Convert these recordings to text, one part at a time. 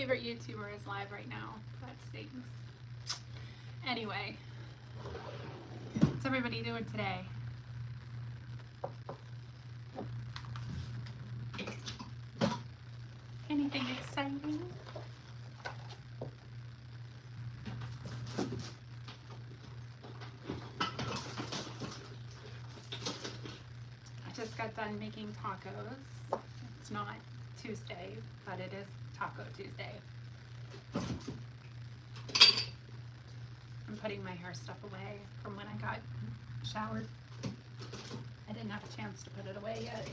favorite YouTuber is live right now. That stings. Anyway, what's everybody doing today? Anything exciting? I just got done making tacos. It's not Tuesday, but it is Taco Tuesday. I'm putting my hair stuff away from when I got showered. I didn't have a chance to put it away yet.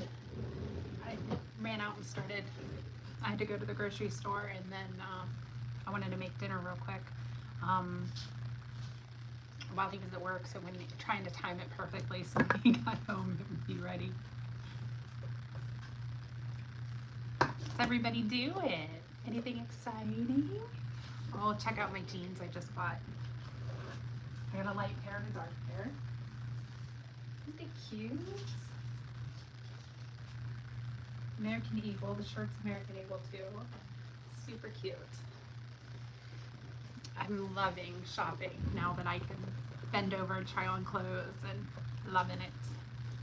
I ran out and started. I had to go to the grocery store, and then I wanted to make dinner real quick while he was at work, so when trying to time it perfectly so when he got home it would be ready. What's everybody doing? Anything exciting? Oh, check out my jeans I just bought. I got a light pair and a dark pair. Aren't they cute? American Eagle. The shirt's American Eagle too. Super cute. I'm loving shopping now that I can bend over and try on clothes, and loving it.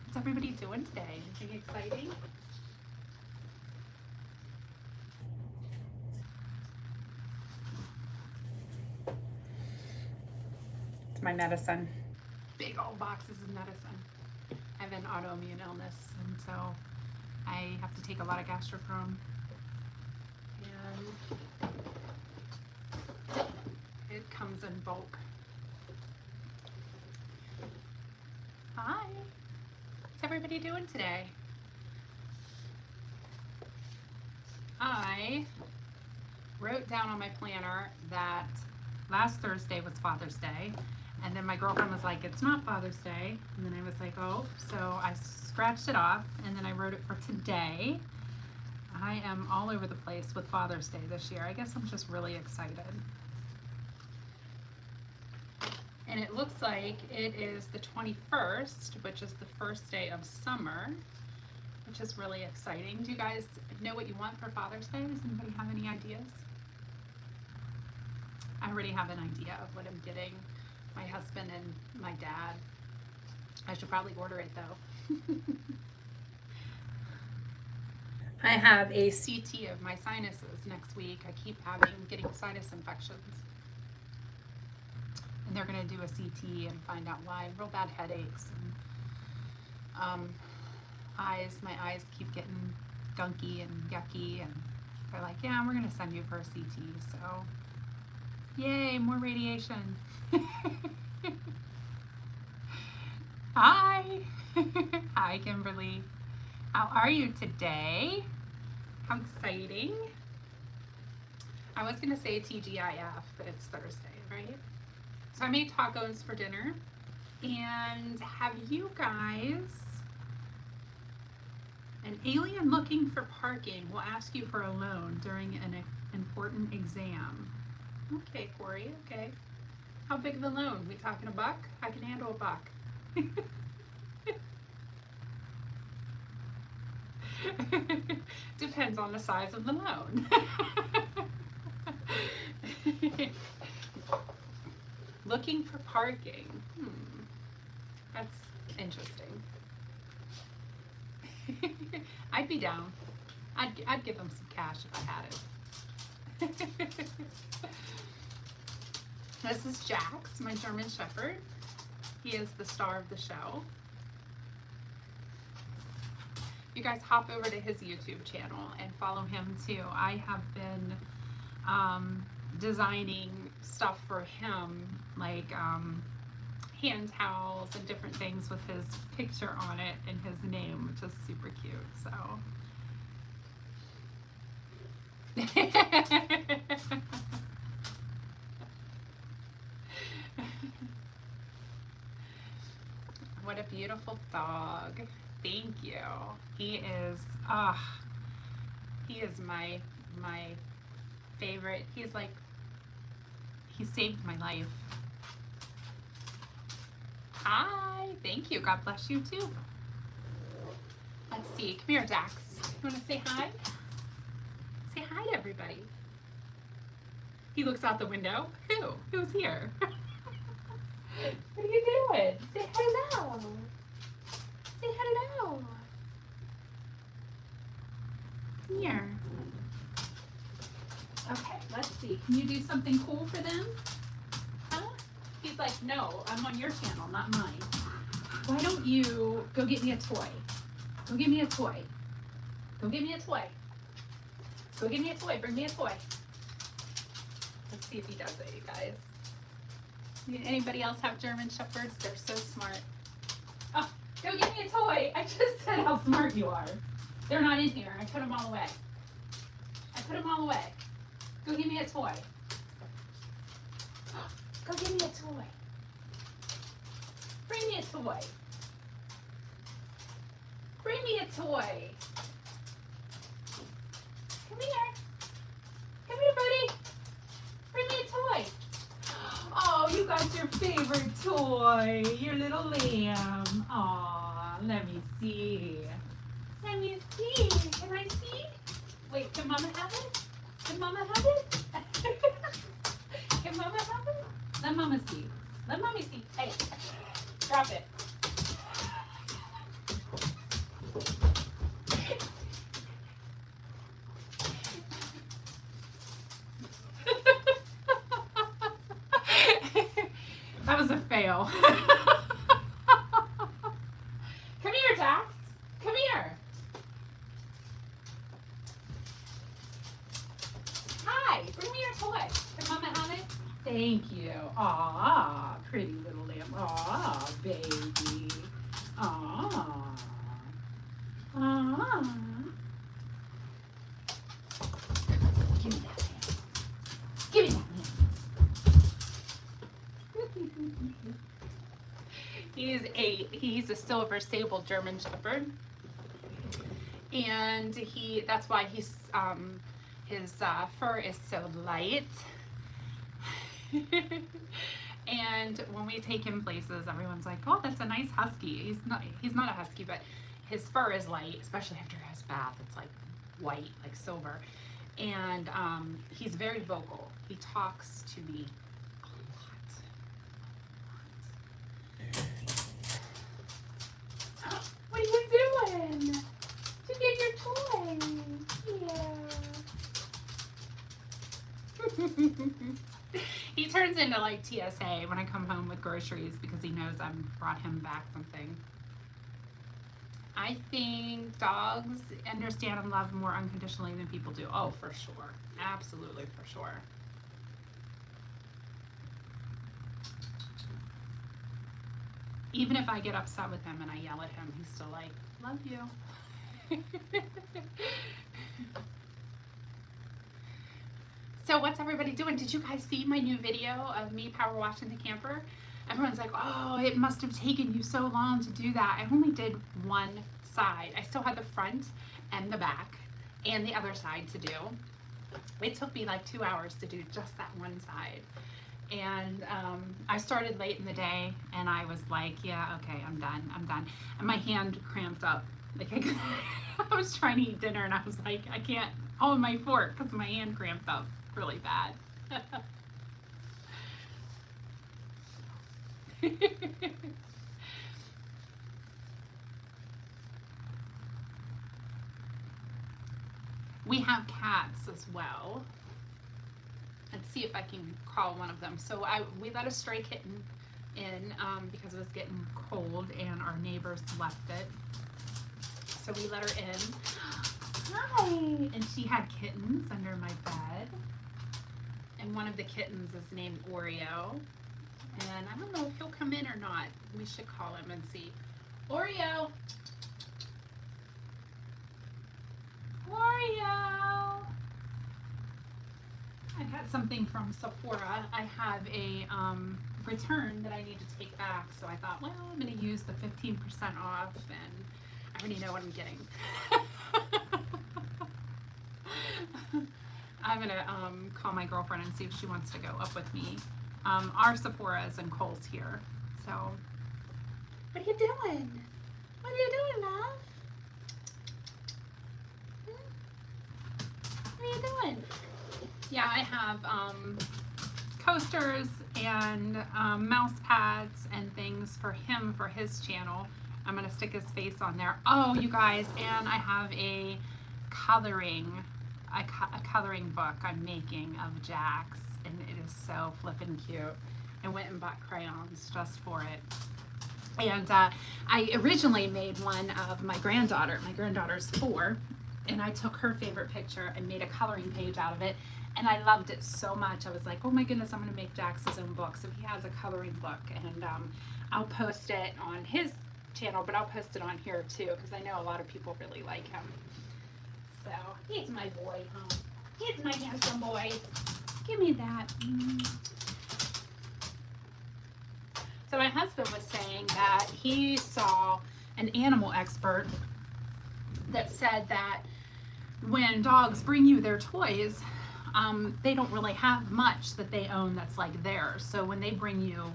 What's everybody doing today? Anything exciting? It's my medicine. Big old boxes of medicine. I have an autoimmune illness, and so I have to take a lot of Gastrochrome. And it comes in bulk. Hi. What's everybody doing today? I wrote down on my planner that last Thursday was Father's Day, and then my girlfriend was like, it's not Father's Day, and then I was like, oh, so I scratched it off, and then I wrote it for today. I am all over the place with Father's Day this year. I guess I'm just really excited. And it looks like it is the 21st, which is the first day of summer, which is really exciting. Do you guys know what you want for Father's Day? Does anybody have any ideas? I already have an idea of what I'm getting my husband and my dad. I should probably order it though. I have a CT of my sinuses next week. I keep getting sinus infections. And they're going to do a CT and find out why. Real bad headaches and eyes. My eyes keep getting gunky and yucky, and they're like, yeah, we're going to send you for a CT. So, yay, more radiation. Hi. Hi, Kimberly. How are you today? How exciting. I was going to say TGIF, but it's Thursday, right? So I made tacos for dinner. And have you guys, an alien looking for parking will ask you for a loan during an important exam. Okay, Corey, okay. How big of a loan? We talking a buck? I can handle a buck. Depends on the size of the loan. Looking for parking. That's interesting. I'd be down. I'd give them some cash if I had it. This is Jax, my German Shepherd. He is the star of the show. You guys hop over to his YouTube channel and follow him too. I have been designing stuff for him, like hand towels and different things with his picture on it and his name, which is super cute. So what a beautiful dog. Thank you. He is my favorite. He's like, he saved my life. Hi, thank you. God bless you too. Let's see. Come here, Dax. You want to say hi? Say hi to everybody. He looks out the window. Who? Who's here? What are you doing? Say hello. Say hello. Here. Okay, let's see. Can you do something cool for them? Huh? He's like, no, I'm on your channel, not mine. Why don't you go get me a toy? Go get me a toy. Go get me a toy. Go get me a toy. Bring me a toy. Let's see if he does it, you guys. Anybody else have German Shepherds? They're so smart. Oh, go get me a toy. I just said how smart you are. They're not in here. I put them all away. I put them all away. Go get me a toy. Go get me a toy. Bring me a toy. Bring me a toy. Come here. Come here, buddy. Bring me a toy. Oh, you got your favorite toy. Your little lamb. Aw, let me see. Let me see. Can I see? Wait, can Mama have it? Can Mama have it? Can Mama have it? Let Mama see. Let Mommy see. Hey, drop it. That was a fail. Come here, Jax. Come here. Hi, bring me your toy. Can Mama have it? Thank you. Aw, pretty little lamb. Aw, baby. Aw. Aw. Give me that lamb. Give me that lamb. He's 8. He's a silver sable German Shepherd, and that's why his fur is so light. And when we take him places, everyone's like, "Oh, that's a nice husky." He's not a husky, but his fur is light, especially after his bath. It's like white, like silver, and he's very vocal. He talks to me. What are you doing? Did you get your toy? Yeah. He turns into like TSA when I come home with groceries because he knows I brought him back something. I think dogs understand and love more unconditionally than people do. Oh, for sure. Absolutely, for sure. Even if I get upset with him and I yell at him, he's still like, love you. So what's everybody doing? Did you guys see my new video of me power washing the camper? Everyone's like, oh, it must have taken you so long to do that. I only did one side. I still had the front and the back and the other side to do. It took me like 2 hours to do just that one side. And I started late in the day and I was like, yeah, okay, I'm done. And my hand cramped up. Like I was trying to eat dinner and I was like, I can't hold my fork because my hand cramped up really bad. We have cats as well. Let's see if I can call one of them. So we let a stray kitten in because it was getting cold and our neighbors left it. So we let her in. Hi! And she had kittens under my bed. And one of the kittens is named Oreo. And I don't know if he'll come in or not. We should call him and see. Oreo! Oreo! I got something from Sephora. I have a return that I need to take back. So I thought, well, I'm going to use the 15% off and I already know what I'm getting. I'm going to call my girlfriend and see if she wants to go up with me. Our Sephora is in Kohl's here. So, what are you doing? What are you doing, love? What are you doing? yeah, I have coasters and mouse pads and things for him for his channel. I'm gonna stick his face on there. Oh, you guys, and I have a coloring book I'm making of Jack's, and it is so flippin' cute. I went and bought crayons just for it. And I originally made one of my granddaughter. My granddaughter's 4, and I took her favorite picture and made a coloring page out of it. And I loved it so much. I was like, oh my goodness, I'm going to make Jax his own book. So he has a coloring book, and I'll post it on his channel, but I'll post it on here too, because I know a lot of people really like him. So he's my boy, huh? He's my handsome boy. Give me that. So my husband was saying that he saw an animal expert that said that when dogs bring you their toys, they don't really have much that they own that's like theirs. So when they bring you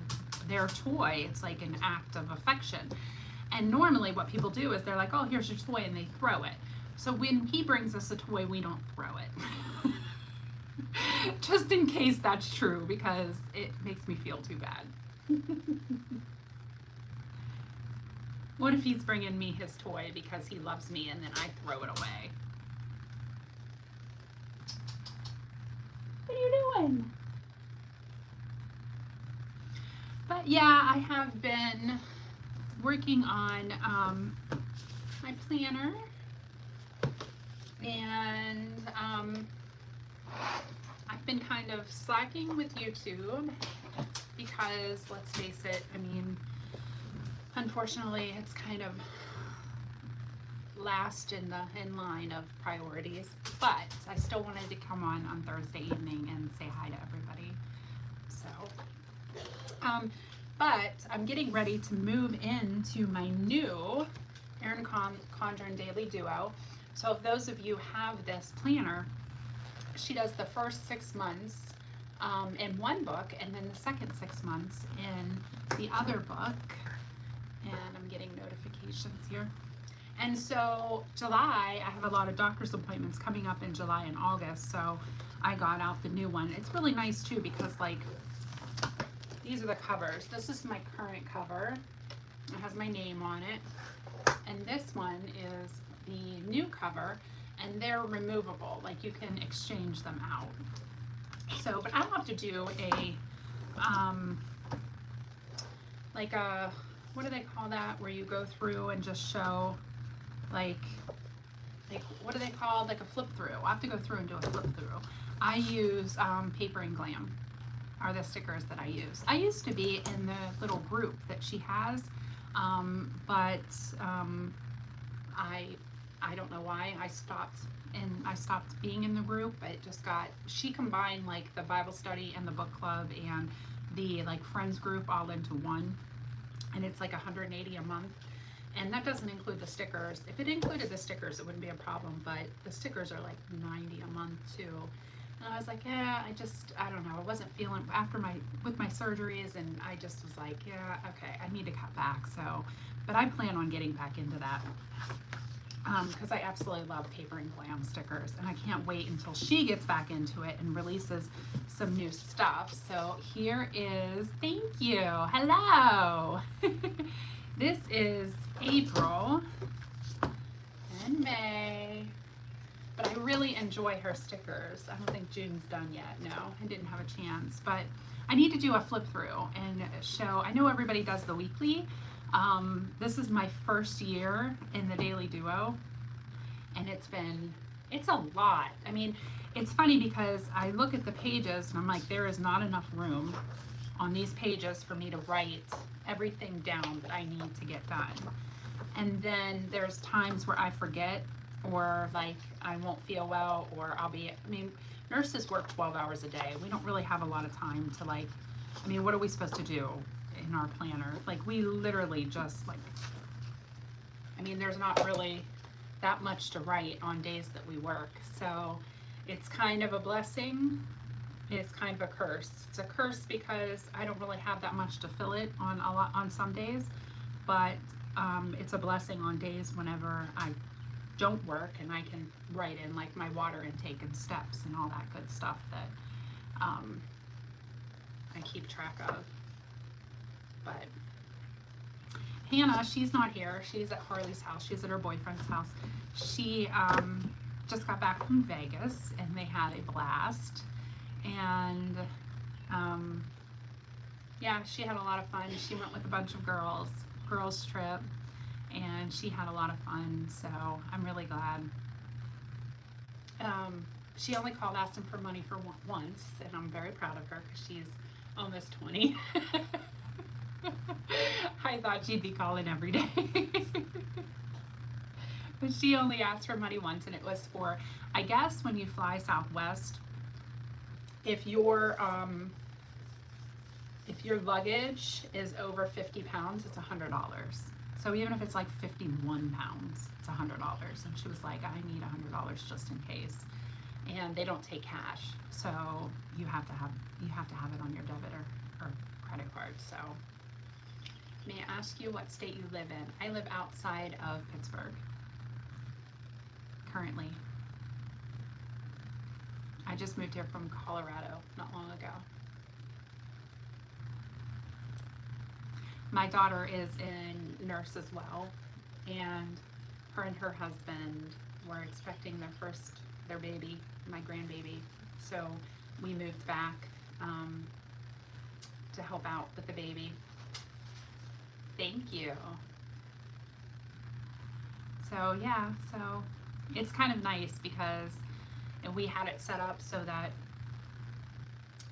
their toy, it's like an act of affection. And normally what people do is they're like, oh, here's your toy, and they throw it. So when he brings us a toy, we don't throw it. Just in case that's true, because it makes me feel too bad. What if he's bringing me his toy because he loves me and then I throw it away? What are you doing? But yeah, I have been working on my planner, and I've been kind of slacking with YouTube because, let's face it, I mean, unfortunately, it's kind of last in line of priorities. But I still wanted to come on Thursday evening and say hi to everybody. So, but I'm getting ready to move into my new Erin Condren Daily Duo. So if those of you have this planner, she does the first 6 months in one book, and then the second 6 months in the other book. And I'm getting notifications here. And so July, I have a lot of doctor's appointments coming up in July and August, so I got out the new one. It's really nice too, because like, these are the covers. This is my current cover. It has my name on it. And this one is the new cover, and they're removable. Like, you can exchange them out. So, but I'll have to do a, like a, what do they call that? Where you go through and just show, like what do they call, like a flip through. I'll have to go through and do a flip through. I use Paper and Glam are the stickers that I use. I used to be in the little group that she has, but I don't know why I stopped being in the group. It just got, she combined like the Bible study and the book club and the like friends group all into one, and it's like $180 a month, and that doesn't include the stickers. If it included the stickers, it wouldn't be a problem, but the stickers are like $90 a month too. And I was like, yeah, I don't know, I wasn't feeling, with my surgeries, and I just was like, yeah, okay, I need to cut back. So, but I plan on getting back into that, because I absolutely love Paper and Glam stickers, and I can't wait until she gets back into it and releases some new stuff. So here is, thank you, hello. This is April and May, but I really enjoy her stickers. I don't think June's done yet. No, I didn't have a chance, but I need to do a flip through and show. I know everybody does the weekly. This is my first year in the Daily Duo, and it's a lot. I mean, it's funny because I look at the pages and I'm like, there is not enough room on these pages for me to write everything down that I need to get done. And then there's times where I forget, or like I won't feel well, or nurses work 12 hours a day. We don't really have a lot of time to like, what are we supposed to do in our planner? Like, we literally just like, there's not really that much to write on days that we work. So it's kind of a blessing. It's kind of a curse. It's a curse because I don't really have that much to fill it on some days, but it's a blessing on days whenever I don't work, and I can write in like my water intake and steps and all that good stuff that I keep track of. But Hannah, she's not here. She's at Harley's house. She's at her boyfriend's house. She just got back from Vegas, and they had a blast. And yeah, she had a lot of fun. She went with a bunch of girls trip, and she had a lot of fun. So I'm really glad. She only called asking for money for once, and I'm very proud of her because she's almost 20. I thought she'd be calling every day. But she only asked for money once, and it was for, I guess, when you fly Southwest, if your luggage is over 50 pounds, it's $100. So even if it's like 51 pounds, it's $100. And she was like, I need $100 just in case. And they don't take cash, so you have to have it on your debit or credit card. So may I ask you what state you live in? I live outside of Pittsburgh currently. I just moved here from Colorado not long ago. My daughter is a nurse as well, and her husband were expecting their baby, my grandbaby. So we moved back to help out with the baby. Thank you. So yeah, so it's kind of nice because we had it set up so that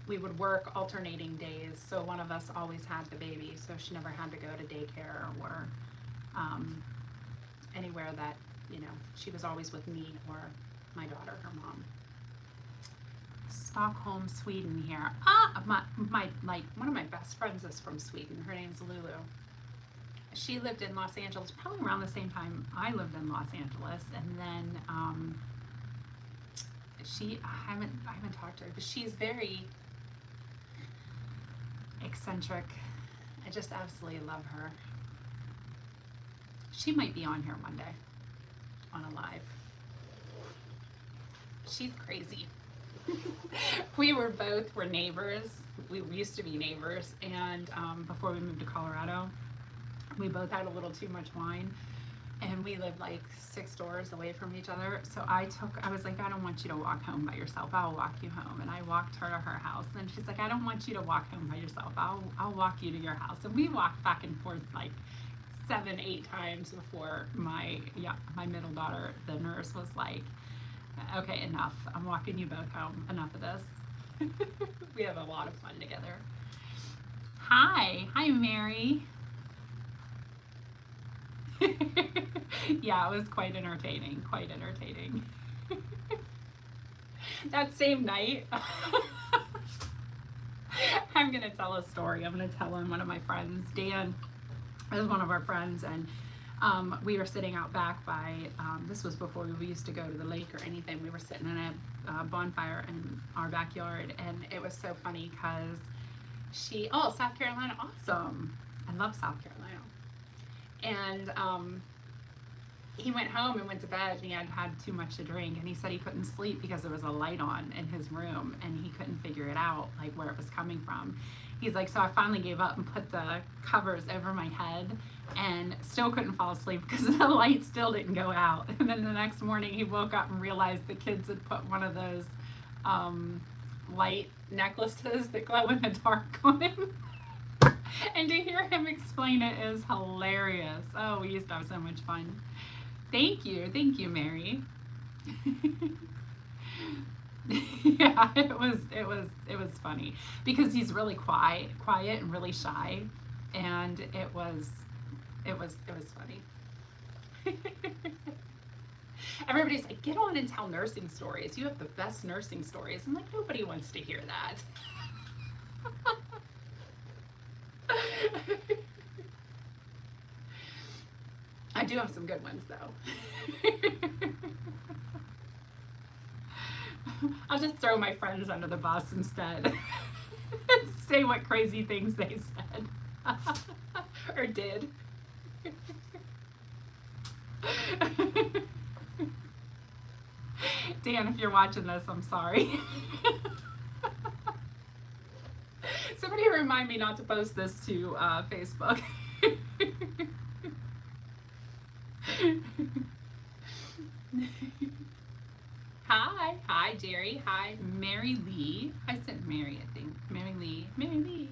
we would work alternating days. So one of us always had the baby, so she never had to go to daycare or anywhere that, you know, she was always with me or my daughter, her mom. Stockholm, Sweden here. My one of my best friends is from Sweden. Her name's Lulu. She lived in Los Angeles probably around the same time I lived in Los Angeles, and then I haven't talked to her, but she's very eccentric. I just absolutely love her. She might be on here one day on a live. She's crazy. We were neighbors. We used to be neighbors, and before we moved to Colorado, we both had a little too much wine, and we lived like 6 doors away from each other. So I was like, I don't want you to walk home by yourself. I'll walk you home. And I walked her to her house, and she's like, I don't want you to walk home by yourself. I'll walk you to your house. And we walked back and forth like 7, 8 times before my middle daughter, the nurse, was like, okay, enough. I'm walking you both home. Enough of this. We have a lot of fun together. Hi, Mary. Yeah, it was quite entertaining. That same night, I'm gonna tell a story. I'm gonna tell on one of my friends. Dan is one of our friends, and we were sitting out back by, this was before we used to go to the lake or anything. We were sitting in a bonfire in our backyard, and it was so funny because South Carolina, awesome. I love South Carolina. And he went home and went to bed, and he had had too much to drink, and he said he couldn't sleep because there was a light on in his room, and he couldn't figure it out, like where it was coming from. He's like, so I finally gave up and put the covers over my head, and still couldn't fall asleep because the light still didn't go out. And then the next morning he woke up and realized the kids had put one of those light necklaces that glow in the dark on him. And to hear him explain it is hilarious. Oh, we used to have so much fun. Thank you, Mary. Yeah, it was funny because he's really quiet and really shy, and it was funny. Everybody's like, get on and tell nursing stories. You have the best nursing stories. I'm like, nobody wants to hear that. I do have some good ones though. I'll just throw my friends under the bus instead and say what crazy things they said or did. Dan, if you're watching this, I'm sorry. Somebody remind me not to post this to Facebook. Hi, Jerry. Hi, Mary Lee. I said Mary, I think. Mary Lee.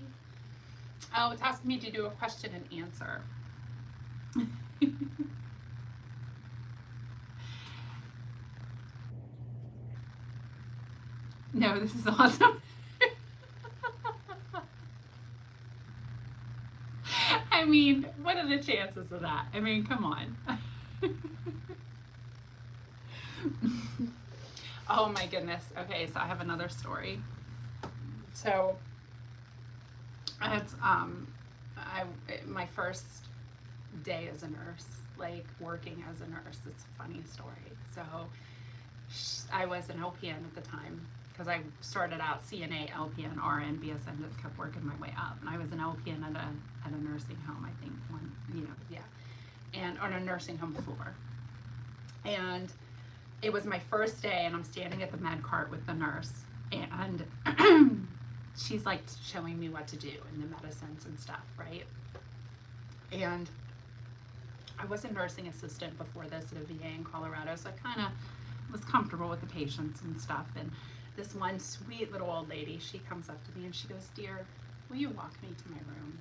Oh, it's asking me to do a question and answer. No, this is awesome. I mean, what are the chances of that? I mean, come on. Oh my goodness. Okay, so I have another story. So it's my first day as a nurse, like working as a nurse. It's a funny story. So I was an LPN at the time because I started out CNA, LPN, RN, BSN, just kept working my way up. And I was an LPN at a nursing home, I think, and on a nursing home floor. And it was my first day, and I'm standing at the med cart with the nurse, and she's like showing me what to do and the medicines and stuff, right? And I was a nursing assistant before this at a VA in Colorado, so I kind of was comfortable with the patients and stuff. And this one sweet little old lady, she comes up to me and she goes, "Dear, will you walk me to my room?"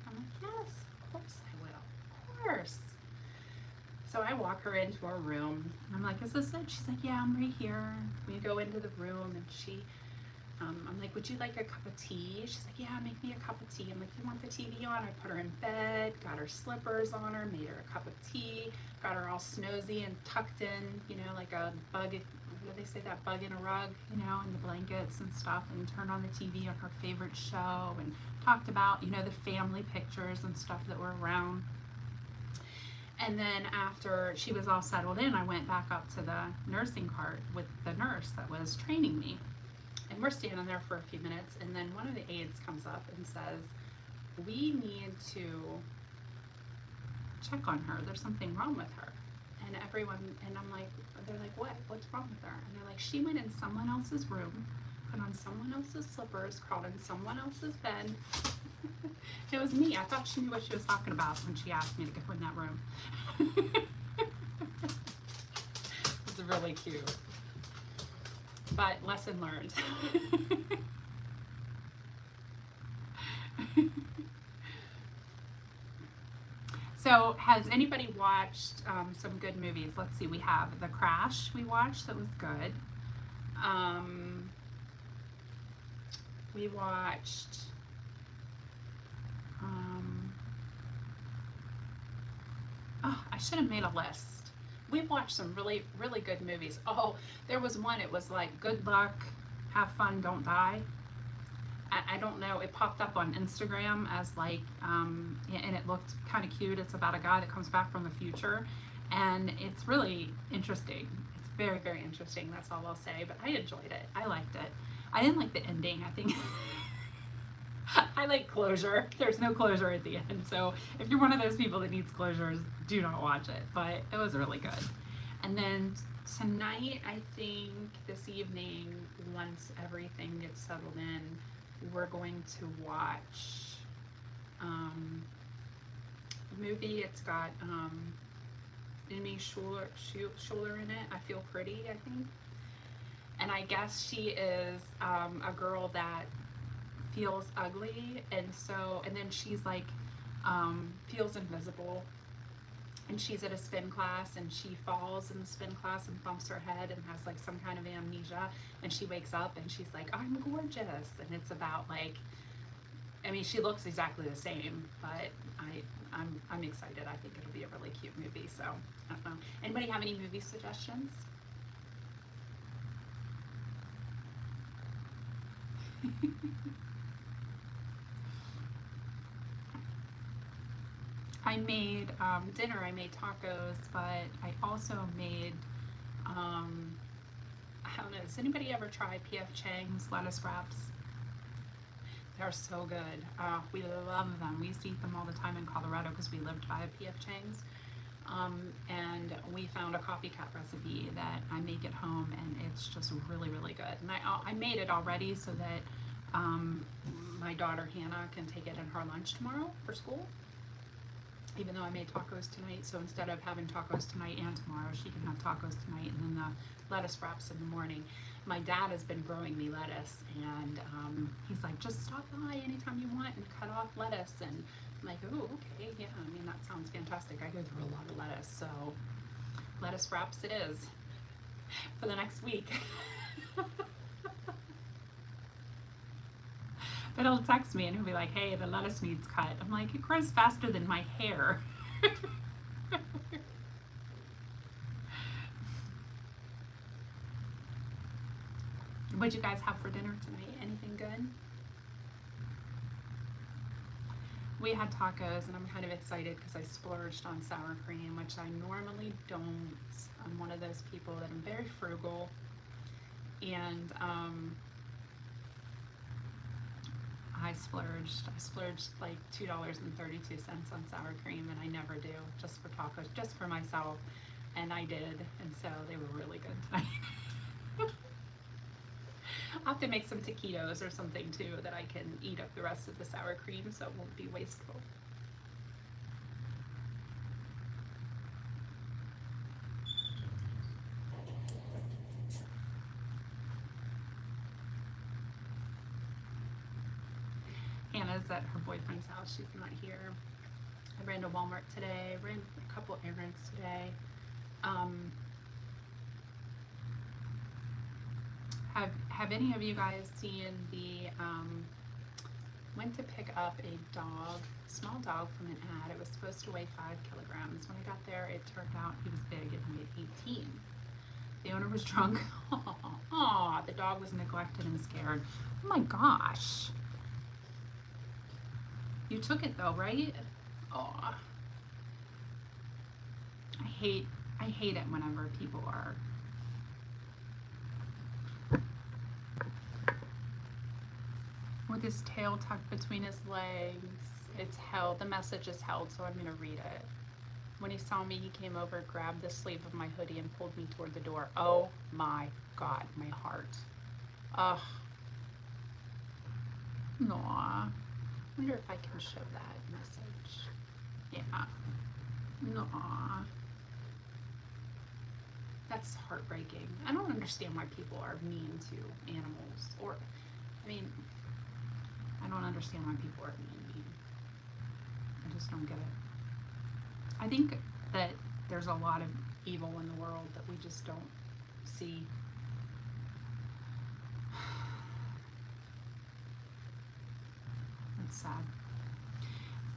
I'm like, "Yes, of course I will, of course." So I walk her into her room, and I'm like, "Is this it?" She's like, "Yeah, I'm right here." We go into the room, and I'm like, "Would you like a cup of tea?" She's like, "Yeah, make me a cup of tea." I'm like, "You want the TV on?" I put her in bed, got her slippers on her, made her a cup of tea, got her all snoozy and tucked in, like a bug, what do they say, that bug in a rug, in the blankets and stuff, and turned on the TV on her favorite show and talked about, the family pictures and stuff that were around. And then after she was all settled in, I went back up to the nursing cart with the nurse that was training me. And we're standing there for a few minutes, and then one of the aides comes up and says, "We need to check on her. There's something wrong with her." And I'm like, they're like, "What? What's wrong with her?" And they're like, "She went in someone else's room, put on someone else's slippers, crawled in someone else's bed." It was me. I thought she knew what she was talking about when she asked me to go in that room. It was really cute. But lesson learned. So has anybody watched some good movies? Let's see, we have The Crash we watched, that was good. We watched I should have made a list. We've watched some really, really good movies. Oh, there was one, it was like Good Luck, Have Fun, Don't Die. I don't know, it popped up on Instagram as like, and it looked kind of cute. It's about a guy that comes back from the future, and it's really interesting. It's very, very interesting, that's all I'll say, but I enjoyed it. I liked it. I didn't like the ending, I think. I like closure. There's no closure at the end, so if you're one of those people that needs closures, do not watch it, but it was really good. And then tonight, I think, this evening, once everything gets settled in, we're going to watch a movie. It's got Amy Schuler in it. I Feel Pretty, I think. And I guess she is a girl that feels ugly, and then she's like feels invisible, and she's at a spin class, and she falls in the spin class and bumps her head and has like some kind of amnesia, and she wakes up and she's like, "I'm gorgeous," and it's about like, I mean, she looks exactly the same, but I'm excited. I think it'll be a really cute movie. So I don't know. Anybody have any movie suggestions? I made dinner. I made tacos, but I also made, I don't know, does anybody ever try P.F. Chang's lettuce wraps? They're so good. We love them. We used to eat them all the time in Colorado because we lived by a P.F. Chang's. And we found a copycat recipe that I make at home, and It's just really, really good. And I made it already so that my daughter Hannah can take it in her lunch tomorrow for school. Even though I made tacos tonight, so instead of having tacos tonight and tomorrow, she can have tacos tonight and then the lettuce wraps in the morning. My dad has been growing me lettuce, and he's like, just stop by anytime you want and cut off lettuce. And I'm like, oh, okay, yeah, I mean, that sounds fantastic. I go through a lot of lettuce, so lettuce wraps it is for the next week. But he'll text me and he'll be like, hey, the lettuce needs cut. I'm like, it grows faster than my hair. What'd you guys have for dinner tonight? Anything good? We had tacos, and I'm kind of excited because I splurged on sour cream, which I normally don't. I'm one of those people that I'm very frugal, and I splurged like $2.32 on sour cream, and I never do, just for tacos, just for myself, and I did, and so they were really good tonight. I'll have to make some taquitos or something too that I can eat up the rest of the sour cream so it won't be wasteful. Hannah's at her boyfriend's house. She's not here. I ran to Walmart today, ran a couple errands today. Have any of you guys seen the, went to pick up a dog, small dog from an ad. It was supposed to weigh 5 kilograms. When I got there, it turned out he was big and weighed 18. The owner was drunk. Aw, the dog was neglected and scared. Oh my gosh. You took it though, right? Aw. I hate it whenever people are with his tail tucked between his legs. It's held, the message is held, so I'm gonna read it. When he saw me, he came over, grabbed the sleeve of my hoodie and pulled me toward the door. Oh my God, my heart. Ugh. Aw. Wonder if I can show that message. Yeah. Aw. That's heartbreaking. I don't understand why people are mean to animals. Or, I mean, I don't understand why people are mean. I just don't get it. I think that there's a lot of evil in the world that we just don't see. It's sad.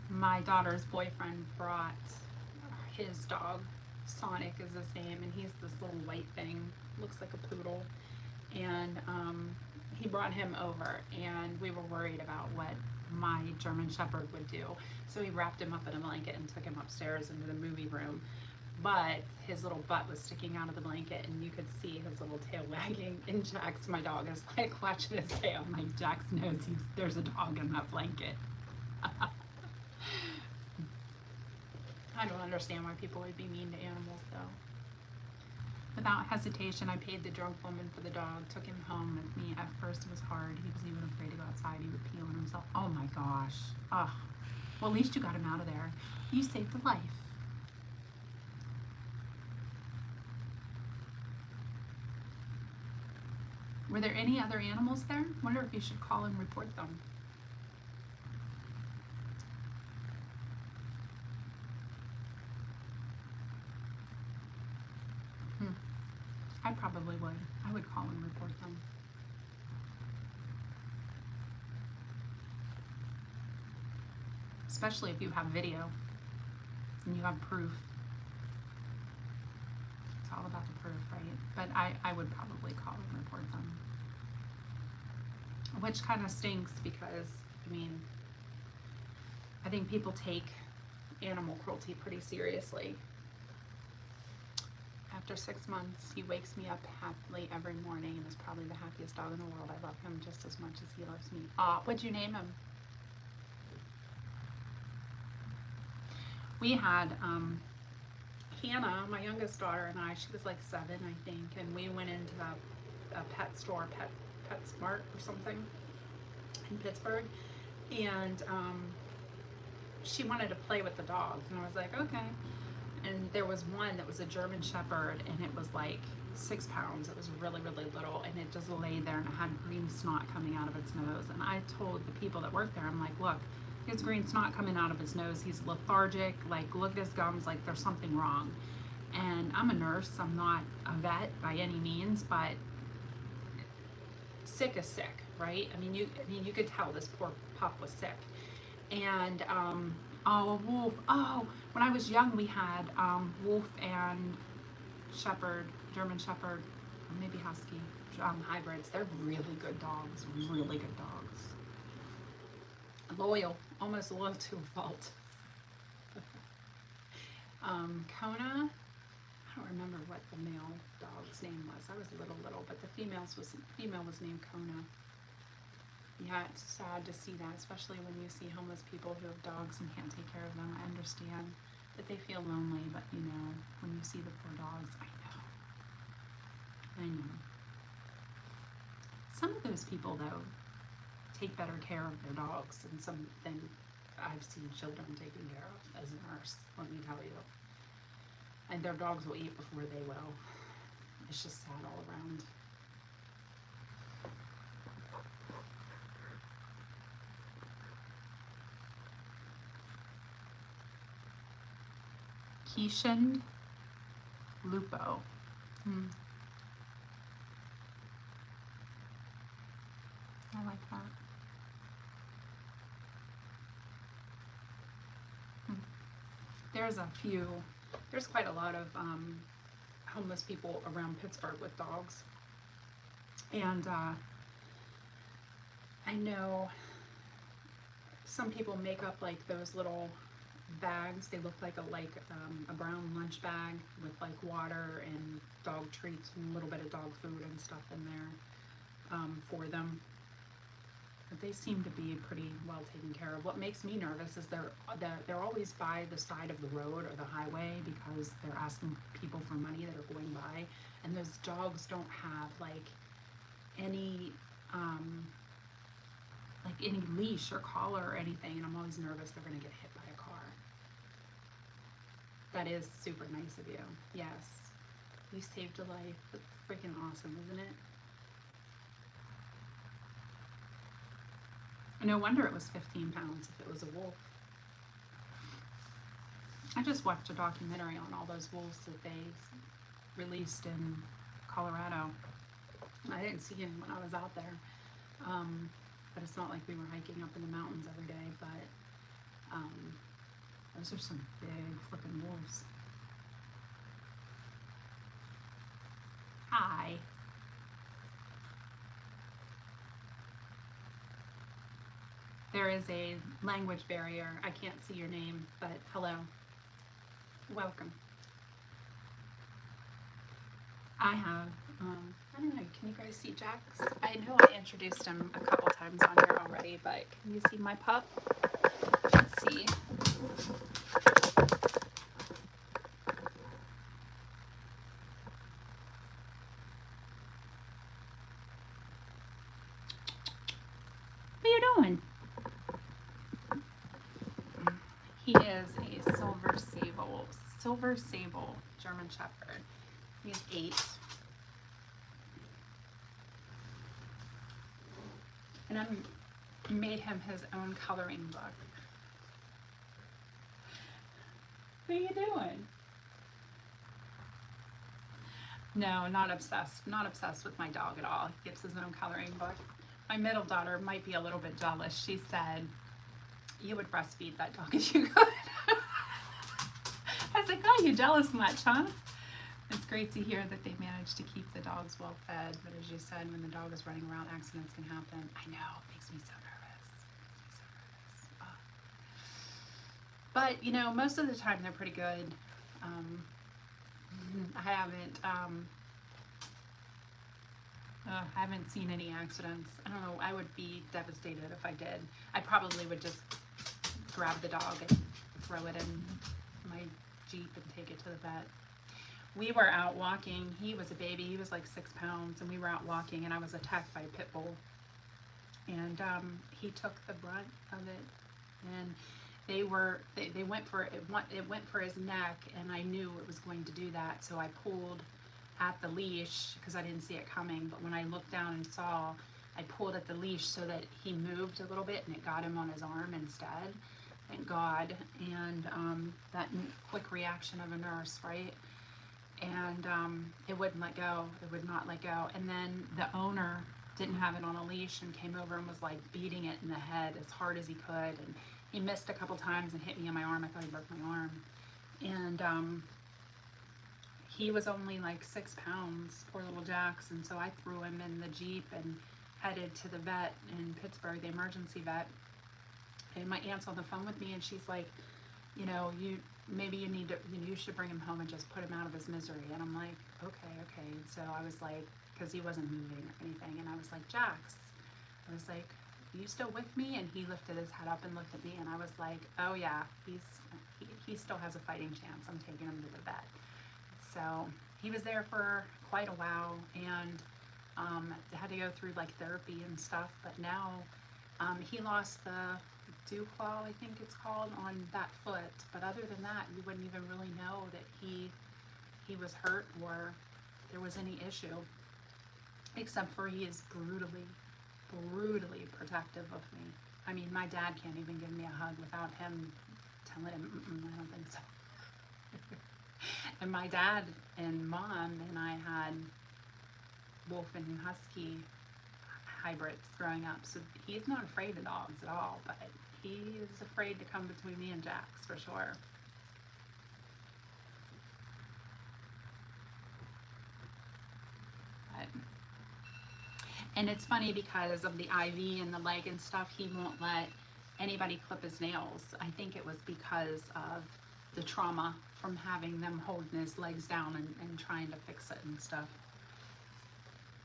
My daughter's boyfriend brought his dog, Sonic is his name, and he's this little white thing, looks like a poodle, and he brought him over, and we were worried about what my German Shepherd would do, so he wrapped him up in a blanket and took him upstairs into the movie room, but his little butt was sticking out of the blanket, and you could see his little tail wagging, and Jax, my dog, is like watching his tail. I'm like, Jax knows there's a dog in that blanket. I don't understand why people would be mean to animals, though. Without hesitation, I paid the drunk woman for the dog, took him home with me. At first, it was hard. He was even afraid to go outside. He would pee on himself. Oh my gosh. Ugh. Well, at least you got him out of there. You saved a life. Were there any other animals there? Wonder if you should call and report them. I probably would. I would call and report them. Especially if you have video and you have proof. It's all about the proof, right? But I would probably call and report them. Which kind of stinks because, I mean, I think people take animal cruelty pretty seriously. After 6 months, he wakes me up happily every morning and is probably the happiest dog in the world. I love him just as much as he loves me. What'd you name him? We had Hannah, my youngest daughter, and I, she was like 7, I think, and we went into a pet store, PetSmart or something in Pittsburgh, and she wanted to play with the dogs, and I was like, okay. And there was one that was a German Shepherd, and it was like 6 pounds. It was really, really little, and it just lay there, and it had green snot coming out of its nose. And I told the people that worked there, I'm like, look, he has green snot coming out of his nose. He's lethargic. Like, look at his gums. Like, there's something wrong. And I'm a nurse. I'm not a vet by any means, but sick is sick, right? I mean, you could tell this poor pup was sick. And oh, a wolf. Oh, when I was young, we had wolf and shepherd, German shepherd, or maybe husky hybrids. They're really good dogs. Really good dogs. Loyal, almost loyal to a fault. Kona. I don't remember what the male dog's name was. I was little, but the female was named Kona. Yeah, it's sad to see that, especially when you see homeless people who have dogs and can't take care of them. I understand that they feel lonely, but you know, when you see the poor dogs, I know. Some of those people, though, take better care of their dogs than I've seen children taken care of as a nurse, let me tell you. And their dogs will eat before they will. It's just sad all around. Keishan Lupo. I like that. There's quite a lot of homeless people around Pittsburgh with dogs. And I know some people make up like those little bags. They look like a brown lunch bag with like water and dog treats and a little bit of dog food and stuff in there for them. But they seem to be pretty well taken care of. What makes me nervous is they're always by the side of the road or the highway because they're asking people for money that are going by, and those dogs don't have like any leash or collar or anything, and I'm always nervous they're gonna get hit by a car. That is super nice of you. Yes. You saved a life. That's freaking awesome, isn't it? No wonder it was 15 pounds if it was a wolf. I just watched a documentary on all those wolves that they released in Colorado. I didn't see him when I was out there. But it's not like we were hiking up in the mountains every day, but those are some big flipping wolves. Hi. There is a language barrier. I can't see your name, but hello. Welcome. I have, I don't know, can you guys see Jax? I know I introduced him a couple times on here already, but can you see my pup? Let's see. What are you doing? He is a silver sable German Shepherd. He's 8. And I made him his own coloring book. What are you doing? No, not obsessed. Not obsessed with my dog at all. He gets his own coloring book. My middle daughter might be a little bit jealous. She said, you would breastfeed that dog if you could. I was like, oh, you jealous much, huh? It's great to hear that they managed to keep the dogs well fed, but as you said, when the dog is running around, accidents can happen. I know, it makes me so nervous. Oh. But, you know, most of the time they're pretty good. I haven't seen any accidents. I don't know, I would be devastated if I did. I probably would just grab the dog and throw it in my Jeep and take it to the vet. we were out walking. He was a baby. He was like 6 pounds, and we were out walking, and I was attacked by a pit bull. And he took the brunt of it, and they went for it. It went for his neck, and I knew it was going to do that. So I pulled at the leash because I didn't see it coming. But when I looked down and saw, I pulled at the leash so that he moved a little bit, and it got him on his arm instead. Thank God. And that quick reaction of a nurse, right? And it wouldn't let go. It would not let go. And then the owner didn't have it on a leash and came over and was like beating it in the head as hard as he could. And he missed a couple times and hit me on my arm. I thought he broke my arm. And he was only like 6 pounds, poor little Jax. And so I threw him in the Jeep and headed to the vet in Pittsburgh, the emergency vet. And my aunt's on the phone with me, and she's like, you know, maybe you need to, you should bring him home and just put him out of his misery. And I'm like, okay. And so I was like, because he wasn't moving or anything, and I was like, Jax, I was like, are you still with me? And he lifted his head up and looked at me, and I was like, oh yeah, he still has a fighting chance. I'm taking him to the vet. So he was there for quite a while, and had to go through like therapy and stuff. But now he lost the dew claw, I think it's called, on that foot. But other than that, you wouldn't even really know that he was hurt or there was any issue, except for he is brutally protective of me. I mean, my dad can't even give me a hug without him telling him, I don't think so. And my dad and mom and I had wolf and husky hybrids growing up, so he's not afraid of dogs at all, but he is afraid to come between me and Jax for sure. But, and it's funny because of the IV and the leg and stuff, he won't let anybody clip his nails. I think it was because of the trauma from having them holding his legs down and trying to fix it and stuff.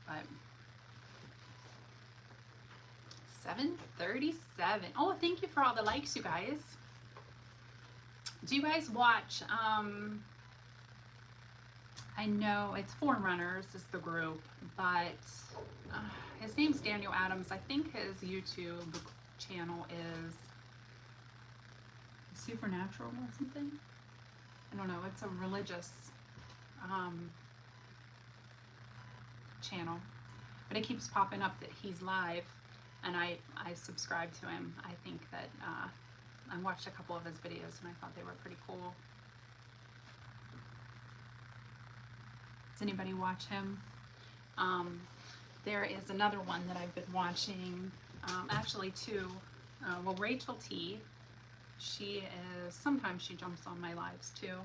But 7:37. Oh, thank you for all the likes, you guys. Do you guys watch, I know it's Forerunners is the group, but his name's Daniel Adams. I think his YouTube channel is Supernatural or something. I don't know. It's a religious channel, but it keeps popping up that he's live, and I subscribe to him. I think that I watched a couple of his videos and I thought they were pretty cool. Does anybody watch him? There is another one that I've been watching, actually two. Well, Rachel T. She is, sometimes she jumps on my lives too.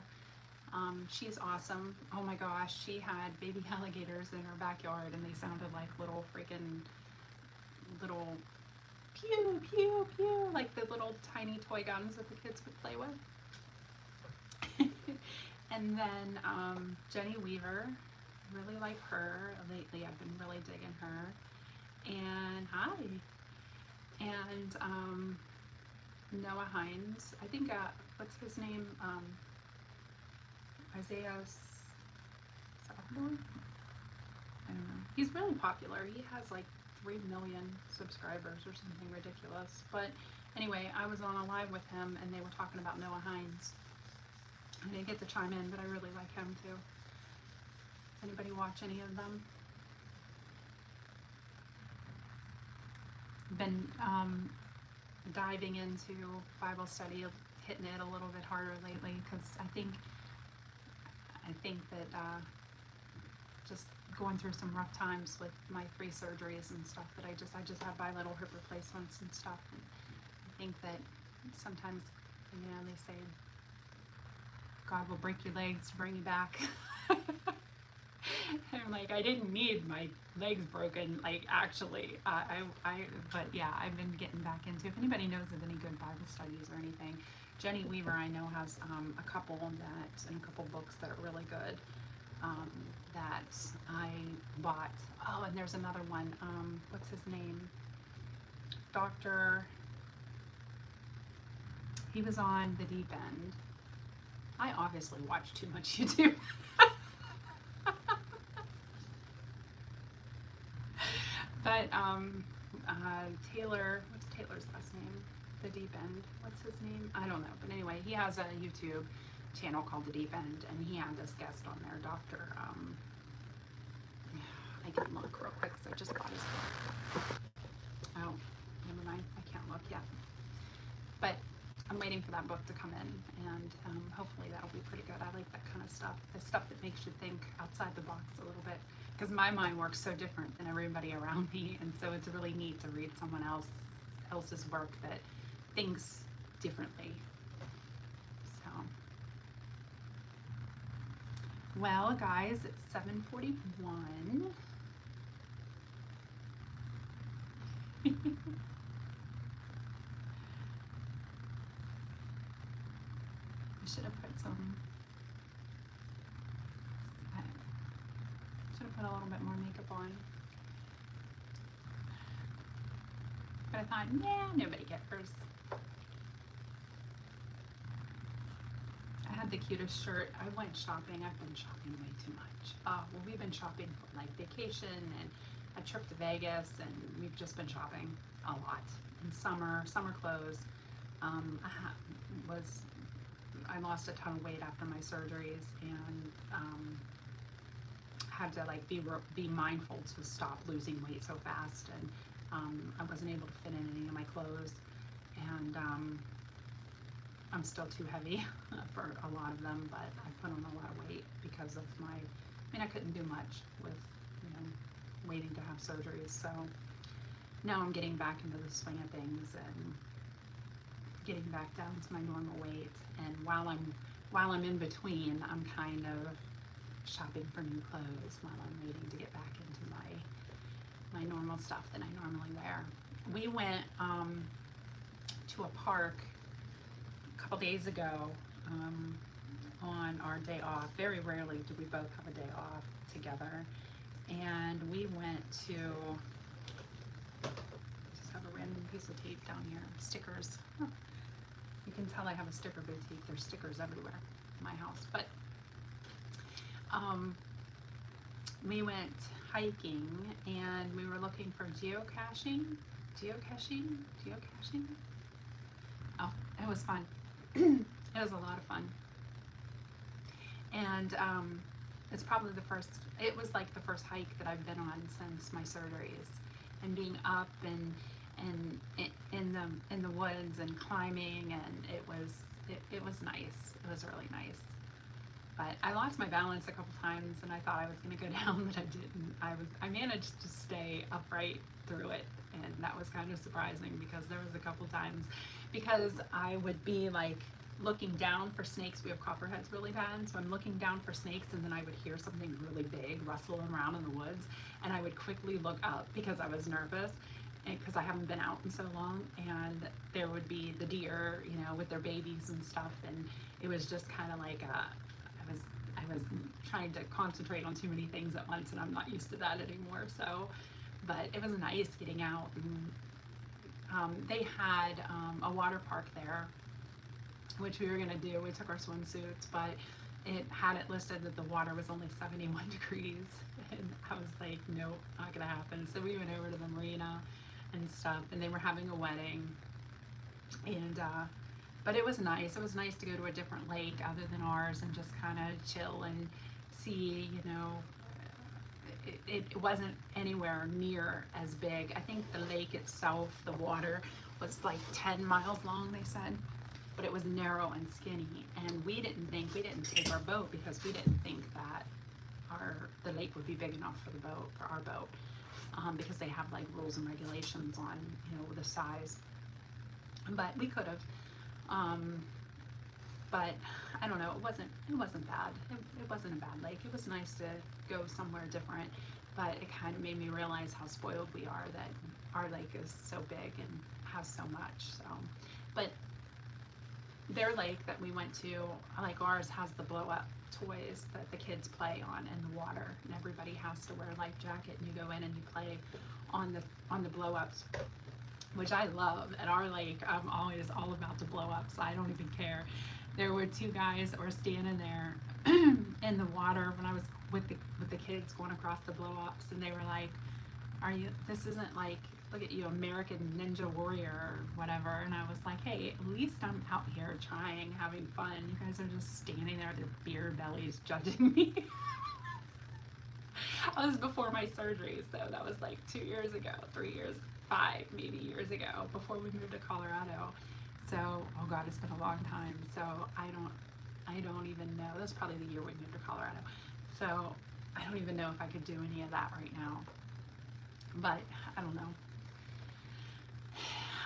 She's awesome. Oh my gosh, she had baby alligators in her backyard, and they sounded like little freaking little pew pew pew, like the little tiny toy guns that the kids would play with. And then Jenny Weaver, really like her lately. I've been really digging her. And hi. And Noah Hines, I think, what's his name? Isaiah Salvador? I don't know. He's really popular. He has like 3 million subscribers or something ridiculous. But anyway, I was on a live with him and they were talking about Noah Hines. I didn't get to chime in, but I really like him too. Does anybody watch any of them? Been diving into Bible study, hitting it a little bit harder lately because I think that just going through some rough times with my 3 surgeries and stuff, that I just had bilateral hip replacements and stuff, and I think that sometimes, you know, they say God will break your legs to bring you back. I'm like, I didn't need my legs broken, like, actually. But yeah, I've been getting back into, if anybody knows of any good Bible studies or anything. Jenny Weaver, I know, has a couple books that are really good, that I bought. Oh, and there's another one. What's his name? He was on The Deep End. I obviously watch too much YouTube. But Taylor, what's Taylor's last name? The Deep End. What's his name? I don't know. But anyway, he has a YouTube channel called The Deep End, and he had this guest on there, Dr. I can look real quick because I just bought his book. Oh, never mind. I can't look yet. But I'm waiting for that book to come in, and hopefully that'll be pretty good. I like that kind of stuff, the stuff that makes you think outside the box a little bit, because my mind works so different than everybody around me, and so it's really neat to read someone else's work that thinks differently. So, well, guys, it's 7:41. I should have put some. I should have put a little bit more makeup on. But I thought, nah, nobody cares. I had the cutest shirt. I went shopping. I've been shopping way too much. Well, we've been shopping for like vacation and a trip to Vegas, and we've just been shopping a lot. In summer clothes. I lost a ton of weight after my surgeries, and had to like be mindful to stop losing weight so fast, and I wasn't able to fit in any of my clothes, and I'm still too heavy for a lot of them, but I put on a lot of weight because of I couldn't do much with, waiting to have surgeries, so now I'm getting back into the swing of things and getting back down to my normal weight, and while I'm in between, I'm kind of shopping for new clothes while I'm waiting to get back into my normal stuff that I normally wear. We went to a park a couple days ago on our day off. Very rarely do we both have a day off together, and we went to, just have a random piece of tape down here, stickers. Huh. You can tell I have a sticker boutique. There's stickers everywhere in my house. But we went hiking, and we were looking for geocaching. Oh, it was fun. It was a lot of fun. And it was like the first hike that I've been on since my surgeries, and being up and in the woods and climbing, and it was nice. It was really nice. But I lost my balance a couple times, and I thought I was going to go down, but I didn't. I managed to stay upright through it, and that was kind of surprising, because there was a couple times, because I would be like looking down for snakes. We have copperheads really bad, so I'm looking down for snakes, and then I would hear something really big rustling around in the woods, and I would quickly look up because I was nervous, and because I haven't been out in so long, and there would be the deer, with their babies and stuff, and it was just kind of like I was trying to concentrate on too many things at once, and I'm not used to that anymore. So, but it was nice getting out. And they had a water park there, which we were gonna do. We took our swimsuits, but it had it listed that the water was only 71 degrees, and I was like, nope, not gonna happen. So we went over to the marina and stuff, and they were having a wedding, and but it was nice. It was nice to go to a different lake other than ours and just kind of chill and see, it wasn't anywhere near as big. I think the lake itself, the water was like 10 miles long, they said, but it was narrow and skinny, and we didn't take our boat because we didn't think that the lake would be big enough for our boat, because they have like rules and regulations on, the size, but we could have. But I don't know, it wasn't bad. It wasn't a bad lake. It was nice to go somewhere different, but it kind of made me realize how spoiled we are, that our lake is so big and has so much. So, but their lake that we went to, like ours, has the blow up toys that the kids play on in the water, and everybody has to wear a life jacket, and you go in and you play on the blow ups, which I love. At our lake, I'm always all about the blow ups. I don't even care. There were two guys that were standing there in the water when I was with the kids going across the blow ups, and they were like, this isn't like, look at you, American Ninja Warrior or whatever. And I was like, hey, at least I'm out here trying, having fun. You guys are just standing there with your beer bellies judging me. That was before my surgeries, though. That was like 2 years ago, 3 years, 5 maybe years ago, before we moved to Colorado. So, oh God, it's been a long time. So I don't even know. That's probably the year we moved to Colorado. So I don't even know if I could do any of that right now. But I don't know.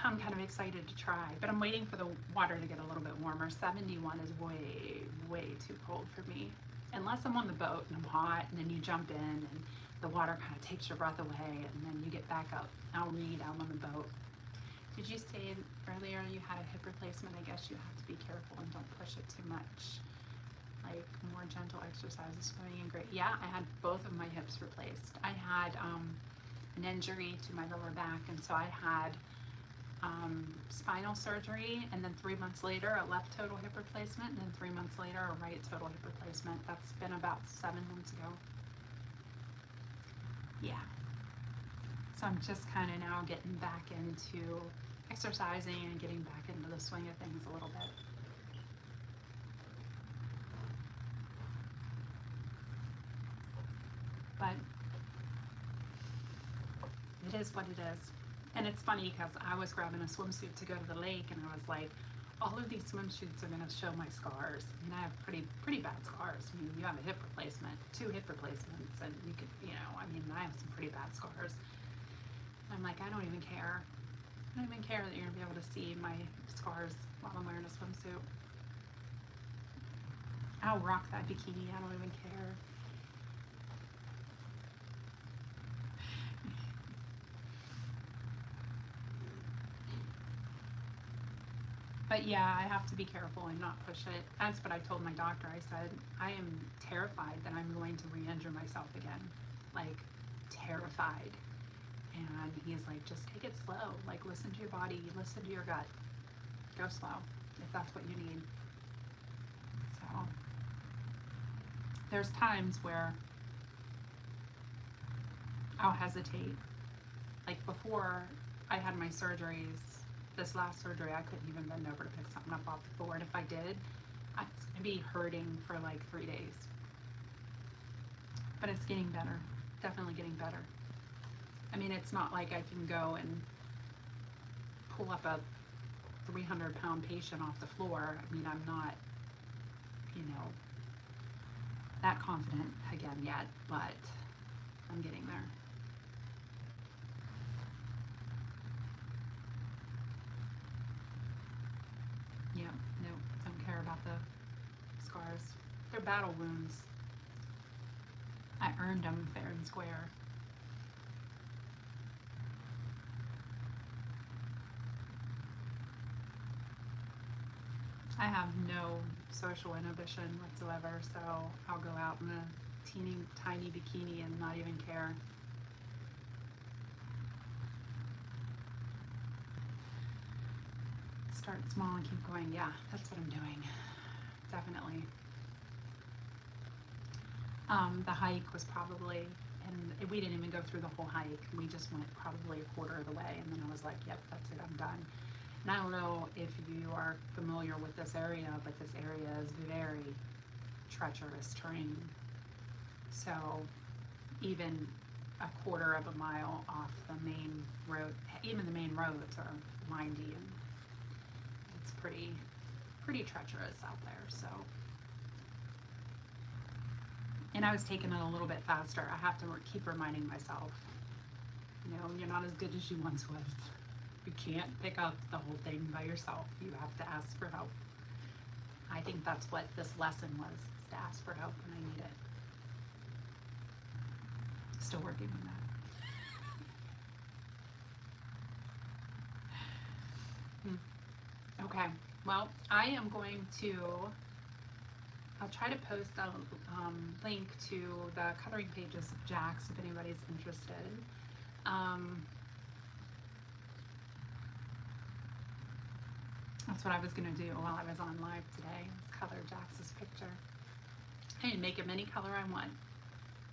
I'm kind of excited to try, but I'm waiting for the water to get a little bit warmer. 71 is way, way too cold for me. Unless I'm on the boat and I'm hot, and then you jump in and the water kind of takes your breath away, and then you get back up. I'll read out on the boat. Did you say earlier you had a hip replacement? I guess you have to be careful and don't push it too much. Like more gentle exercises, swimming and great. Yeah, I had both of my hips replaced. I had an injury to my lower back, and so I had spinal surgery, and then 3 months later a left total hip replacement, and then 3 months later a right total hip replacement. That's been about 7 months ago. Yeah. So I'm just kind of now getting back into exercising and getting back into the swing of things a little bit. But it is what it is. And it's funny because I was grabbing a swimsuit to go to the lake, and I was like, all of these swimsuits are going to show my scars. I mean, I have pretty bad scars. I mean, you have a hip replacement, 2 hip replacements, and you could, I mean, I have some pretty bad scars. I'm like, I don't even care. I don't even care that you're going to be able to see my scars while I'm wearing a swimsuit. I'll rock that bikini. I don't even care. But yeah, I have to be careful and not push it. That's what I told my doctor. I said, I am terrified that I'm going to re-injure myself again. Like, terrified. And he's like, just take it slow. Like, listen to your body, listen to your gut. Go slow, if that's what you need. So, there's times where I'll hesitate. Like, before I had my surgeries, this last surgery, I couldn't even bend over to pick something up off the floor. And if I did, I was going to be hurting for like 3 days. But it's getting better. Definitely getting better. I mean, it's not like I can go and pull up a 300-pound patient off the floor. I mean, I'm not, that confident again yet, but I'm getting there. Yeah, no, don't care about the scars. They're battle wounds. I earned them fair and square. I have no social inhibition whatsoever, so I'll go out in a teeny tiny bikini and not even care. Start small and keep going. Yeah, that's what I'm doing. Definitely. The hike was probably, and we didn't even go through the whole hike. We just went probably a quarter of the way, and then I was like, yep, that's it, I'm done. And I don't know if you are familiar with this area, but this area is very treacherous terrain. So even a quarter of a mile off the main road, even the main roads are windy, and it's pretty treacherous out there. So, and I was taking it a little bit faster. I have to keep reminding myself, you're not as good as you once was. You can't pick up the whole thing by yourself. You have to ask for help. I think that's what this lesson was, is to ask for help when I need it. Still working on that. Okay, well, I am going to, I'll try to post a link to the coloring pages of Jack's if anybody's interested. That's what I was going to do while I was on live today, is color Jax's picture. I can make him any color I want.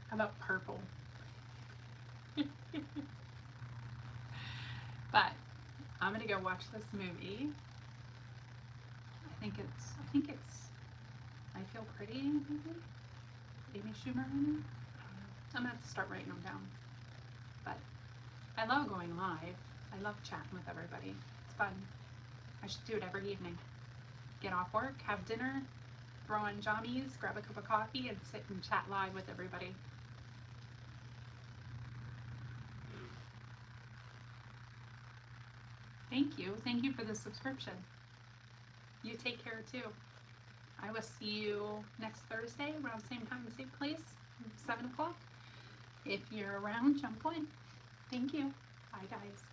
How about purple? I'm gonna go watch this movie. I think it's I Feel Pretty, maybe? Amy Schumer in it? I'm gonna have to start writing them down. But I love going live. I love chatting with everybody. It's fun. I should do it every evening. Get off work, have dinner, throw on jammies, grab a cup of coffee, and sit and chat live with everybody. Thank you. Thank you for the subscription. You take care too. I will see you next Thursday around the same time, same place, 7 o'clock. If you're around, jump on. Thank you. Bye, guys.